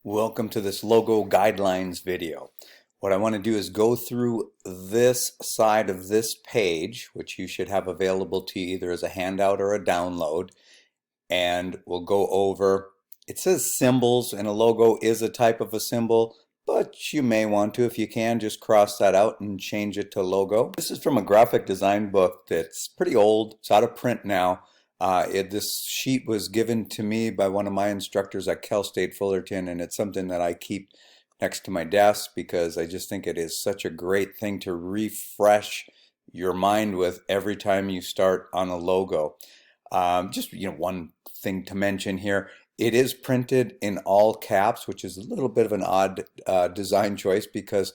Welcome to this logo guidelines video. What I want to do is go through this side of this page, which you should have available to you either as a handout or a download, and we'll go over, it says symbols, and a logo is a type of a symbol, but you may want to, if you can, just cross that out and change it to logo. This is from a graphic design book that's pretty old. It's out of print now. This sheet was given to me by one of my instructors at Cal State Fullerton, and it's something that I keep next to my desk because I just think it is such a great thing to refresh your mind with every time you start on a logo. Just one thing to mention here. It is printed in all caps, which is a little bit of an odd design choice because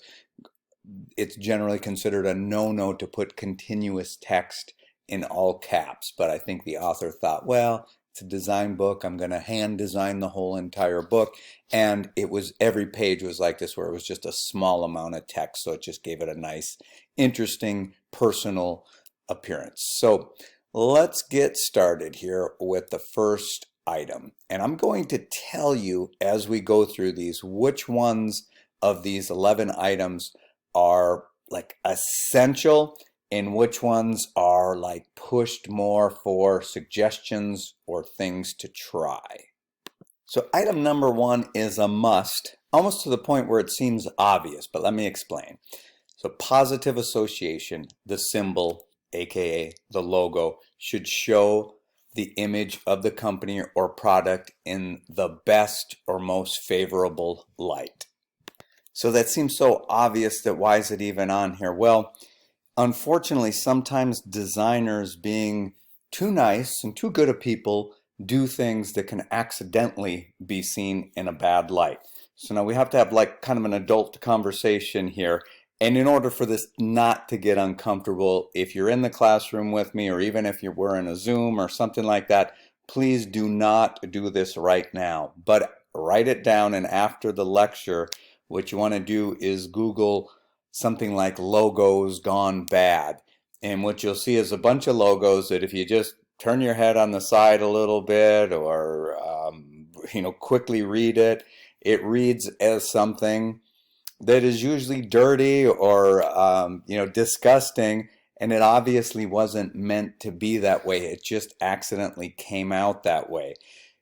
it's generally considered a no-no to put continuous text in all caps, but I think the author thought, well, it's a design book, I'm going to hand design the whole entire book, and every page was like this, where it was just a small amount of text, so it just gave it a nice, interesting, personal appearance. So let's get started here with the first item, and I'm going to tell you as we go through these which ones of these 11 items are like essential and which ones are like pushed more for suggestions or things to try. So item number one is a must, almost to the point where it seems obvious, but let me explain. So positive association, the symbol, aka the logo, should show the image of the company or product in the best or most favorable light. So that seems so obvious that why is it even on here? Well, unfortunately, sometimes designers, being too nice and too good of people, do things that can accidentally be seen in a bad light. So now we have to have like kind of an adult conversation here. And in order for this not to get uncomfortable, if you're in the classroom with me, or even if you were in a Zoom or something like that, please do not do this right now. But write it down, and after the lecture, what you want to do is Google something like logos gone bad, and what you'll see is a bunch of logos that if you just turn your head on the side a little bit, or quickly read it, it reads as something that is usually dirty or disgusting, and it obviously wasn't meant to be that way. It just accidentally came out that way.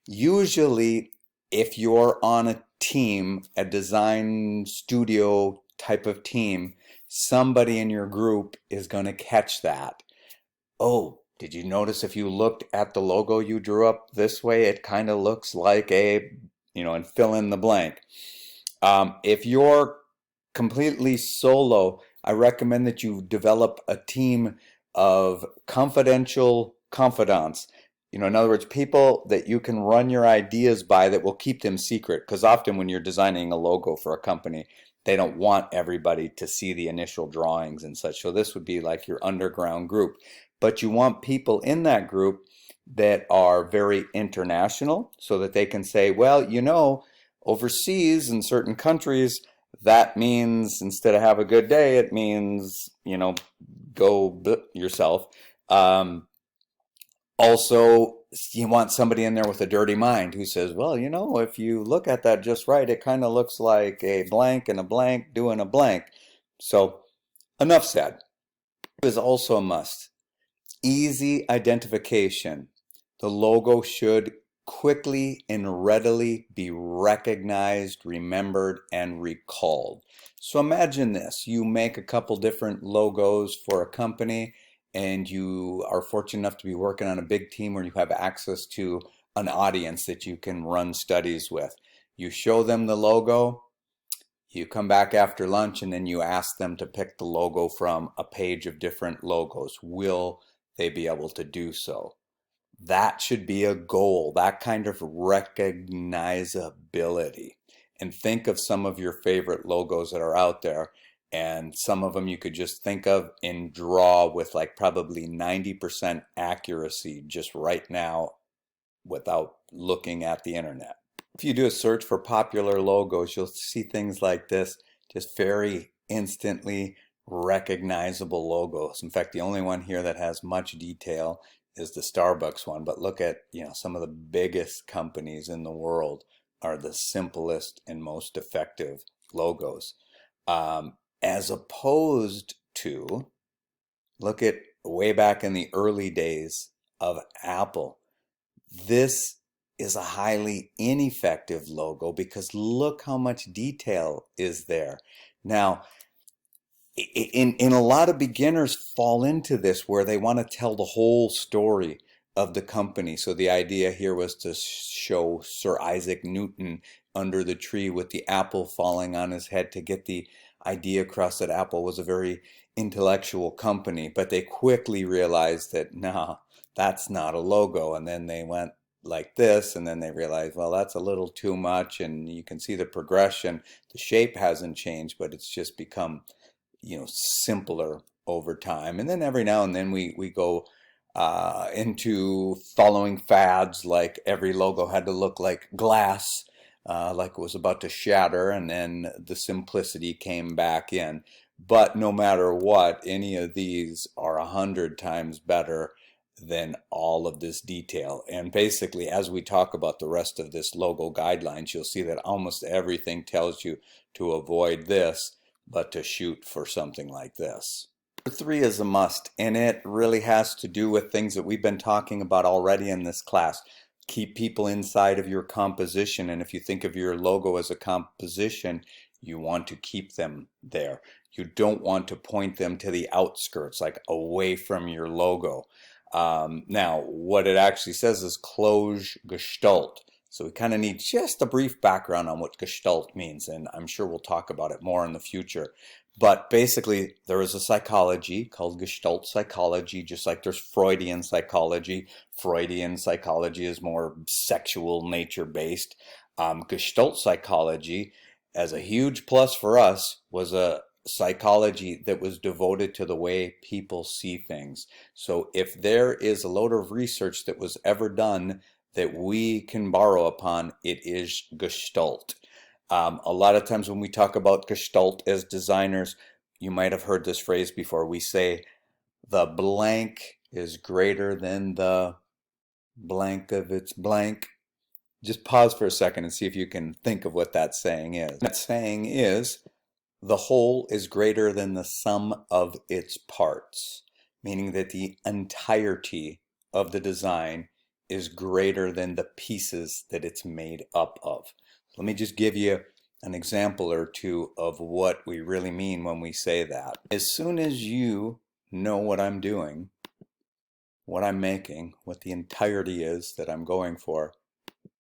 Usually, if you're on a team, a design studio type of team, somebody in your group is going to catch that. Oh, did you notice if you looked at the logo you drew up this way, it kind of looks like a, and fill in the blank. If you're completely solo, I recommend that you develop a team of confidential confidants. In other words, people that you can run your ideas by that will keep them secret, because often when you're designing a logo for a company, they don't want everybody to see the initial drawings and such. So this would be like your underground group. But you want people in that group that are very international, so that they can say, well, overseas in certain countries, that means instead of have a good day, it means, go yourself. Also, you want somebody in there with a dirty mind who says, well, if you look at that just right, it kind of looks like a blank and a blank doing a blank. So enough said. It is also a must. Easy identification. The logo should quickly and readily be recognized, remembered, and recalled. So imagine this. You make a couple different logos for a company, and you are fortunate enough to be working on a big team where you have access to an audience that you can run studies with. You show them the logo, you come back after lunch, and then you ask them to pick the logo from a page of different logos. Will they be able to do so? That should be a goal, that kind of recognizability. And think of some of your favorite logos that are out there. And some of them you could just think of and draw with like probably 90% accuracy just right now without looking at the internet. If you do a search for popular logos, you'll see things like this, just very instantly recognizable logos. In fact, the only one here that has much detail is the Starbucks one, but look at some of the biggest companies in the world are the simplest and most effective logos. As opposed to, look at way back in the early days of Apple. This is a highly ineffective logo because look how much detail is there. Now, in a lot of beginners fall into this where they want to tell the whole story of the company. So the idea here was to show Sir Isaac Newton under the tree with the apple falling on his head to get the idea across that Apple was a very intellectual company. But they quickly realized that no, that's not a logo. And then they went like this, and then they realized, well, that's a little too much. And you can see the progression. The shape hasn't changed, but it's just become, simpler over time. And then every now and then we go into following fads, like every logo had to look like glass, like it was about to shatter, and then the simplicity came back in. But no matter what, any of these are 100 times better than all of this detail. And basically, as we talk about the rest of this logo guidelines, you'll see that almost everything tells you to avoid this, but to shoot for something like this. Number 3 is a must, and it really has to do with things that we've been talking about already in this class. Keep people inside of your composition, and if you think of your logo as a composition, you want to keep them there. You don't want to point them to the outskirts, like away from your logo. Now, what it actually says is close Gestalt. So we kind of need just a brief background on what Gestalt means, and I'm sure we'll talk about it more in the future. But basically, there is a psychology called Gestalt psychology, just like there's Freudian psychology. Freudian psychology is more sexual nature based. Gestalt psychology, as a huge plus for us, was a psychology that was devoted to the way people see things. So if there is a load of research that was ever done that we can borrow upon, it is Gestalt. A lot of times when we talk about Gestalt as designers, you might have heard this phrase before. We say the blank is greater than the blank of its blank. Just pause for a second and see if you can think of what that saying is. That saying is, the whole is greater than the sum of its parts, meaning that the entirety of the design is greater than the pieces that it's made up of. Let me just give you an example or two of what we really mean when we say that. As soon as you know what I'm doing, what I'm making, what the entirety is that I'm going for,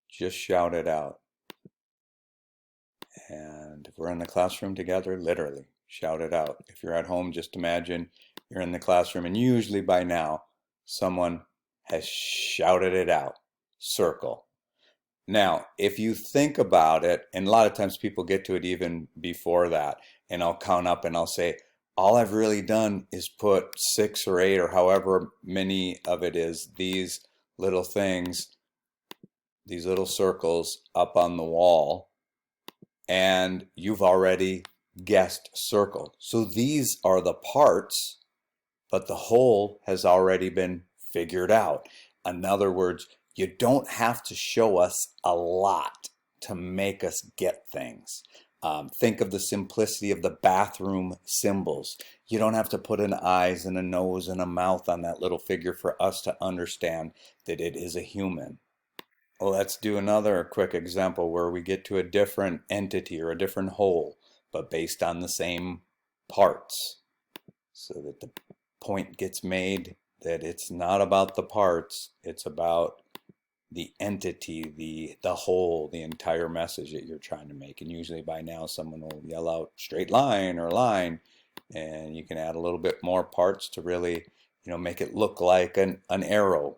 just shout it out. And if we're in the classroom together, literally shout it out. If you're at home, just imagine you're in the classroom, and usually by now someone has shouted it out. Circle. Now, if you think about it, and a lot of times people get to it even before that, and I'll count up and I'll say, all I've really done is put 6 or 8 or however many of it is, these little things, these little circles up on the wall, and you've already guessed circle. So these are the parts, but the whole has already been figured out. In other words, you don't have to show us a lot to make us get things. Think of the simplicity of the bathroom symbols. You don't have to put an eyes and a nose and a mouth on that little figure for us to understand that it is a human. Well, let's do another quick example where we get to a different entity or a different whole, but based on the same parts, so that the point gets made that it's not about the parts, it's about the entity, the whole, the entire message that you're trying to make. And usually by now someone will yell out straight line or line, and you can add a little bit more parts to really, make it look like an arrow.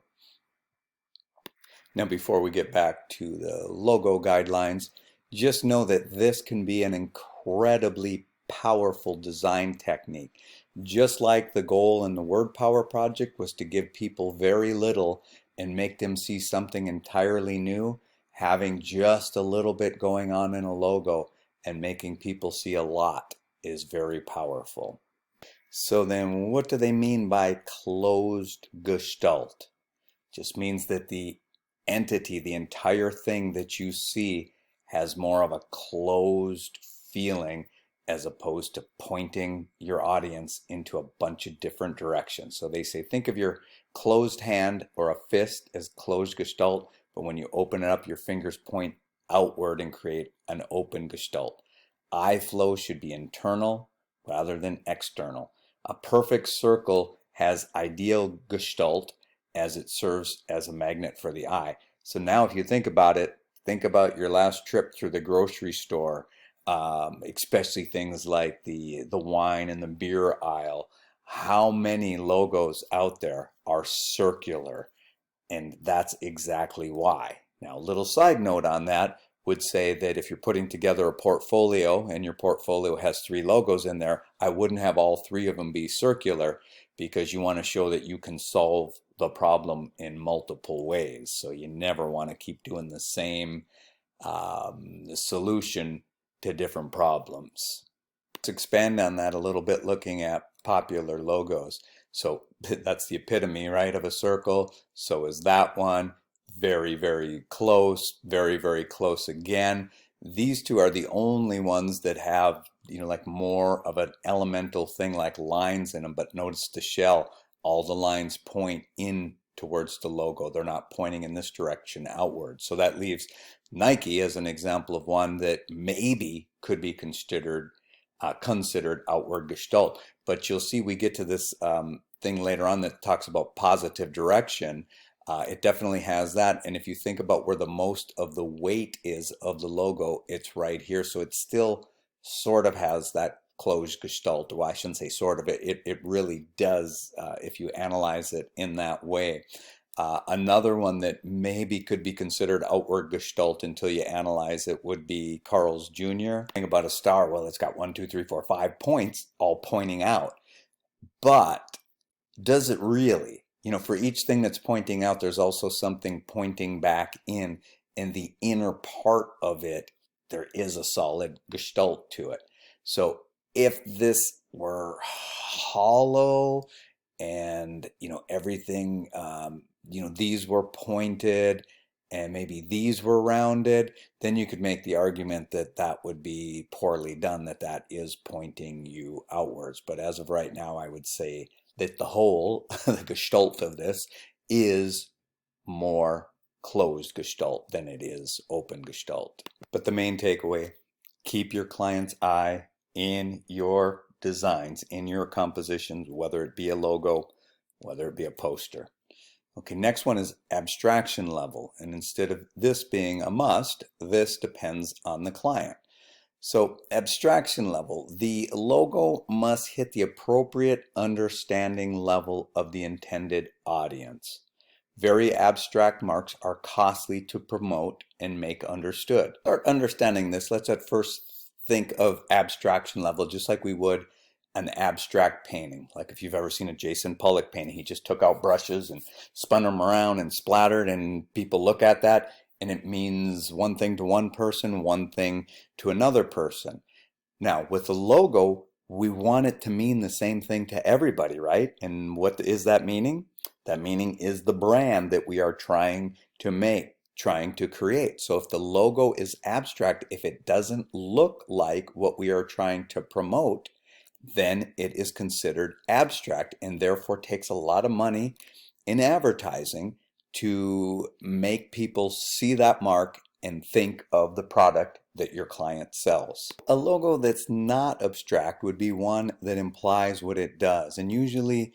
Now, before we get back to the logo guidelines, just know that this can be an incredibly powerful design technique. Just like the goal in the Word Power project was to give people very little and make them see something entirely new, having just a little bit going on in a logo and making people see a lot is very powerful. So then what do they mean by closed gestalt? Just means that the entity, the entire thing that you see, has more of a closed feeling as opposed to pointing your audience into a bunch of different directions. So they say, think of your closed hand or a fist as closed gestalt, but when you open it up, your fingers point outward and create an open gestalt. Eye flow should be internal rather than external. A perfect circle has ideal gestalt as it serves as a magnet for the eye. So now if you think about it, think about your last trip through the grocery store, especially things like the wine and the beer aisle. How many logos out there are circular? And that's exactly why. Now, a little side note on that would say that if you're putting together a portfolio and your portfolio has 3 logos in there, I wouldn't have all 3 of them be circular, because you want to show that you can solve the problem in multiple ways. So you never want to keep doing the same solution to different problems. Let's expand on that a little bit, looking at popular logos. So that's the epitome, right, of a circle. So is that one. Very, very close, very, very close again. These two are the only ones that have, like more of an elemental thing like lines in them. But notice the shell, all the lines point in towards the logo. They're not pointing in this direction outward. So that leaves Nike as an example of one that maybe could be considered outward gestalt. But you'll see we get to this thing later on that talks about positive direction. It definitely has that. And if you think about where the most of the weight is of the logo, it's right here. So it still sort of has that closed gestalt. Well, I shouldn't say sort of. It really does if you analyze it in that way. Another one that maybe could be considered outward gestalt until you analyze it would be Carl's Jr. Thing about a star, well, it's got 1, 2, 3, 4, 5 points all pointing out. But does it really? For each thing that's pointing out, there's also something pointing back in the inner part of it, there is a solid gestalt to it. So if this were hollow and, everything, these were pointed and maybe these were rounded, then you could make the argument that that would be poorly done, that is pointing you outwards. But as of right now, I would say that the whole, the gestalt of this is more closed gestalt than it is open gestalt. But the main takeaway, keep your client's eye in your designs, in your compositions, whether it be a logo, whether it be a poster. Okay, next one is abstraction level. And instead of this being a must, this depends on the client. So abstraction level, the logo must hit the appropriate understanding level of the intended audience. Very abstract marks are costly to promote and make understood. Start understanding this. Let's at first think of abstraction level just like we would an abstract painting. Like if you've ever seen a Jason Pollock painting, he just took out brushes and spun them around and splattered, and people look at that and it means one thing to one person, one thing to another person. Now, with the logo, we want it to mean the same thing to everybody, right? And what is that meaning? That meaning is the brand that we are trying to make, trying to create. So if the logo is abstract, if it doesn't look like what we are trying to promote, then it is considered abstract and therefore takes a lot of money in advertising to make people see that mark and think of the product that your client sells. A logo that's not abstract would be one that implies what it does. And usually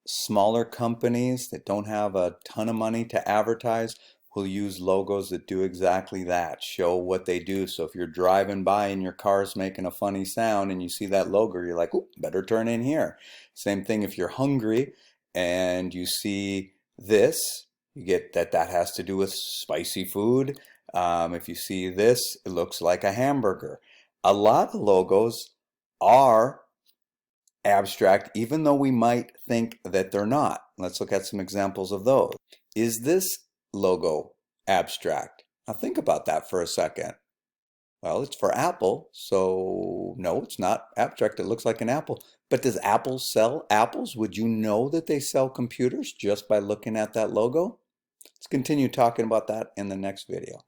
smaller companies that don't have a ton of money to advertise will use logos that do exactly that, show what they do. So if you're driving by and your car's making a funny sound and you see that logo, you're like, oh, better turn in here. Same thing if you're hungry and you see this, you get that has to do with spicy food. If you see this, it looks like a hamburger. A lot of logos are abstract, even though we might think that they're not. Let's look at some examples of those. Is this logo abstract? Now think about that for a second. Well, it's for Apple, so no, it's not abstract. It looks like an apple. But does Apple sell apples? Would you know that they sell computers just by looking at that logo? Let's continue talking about that in the next video.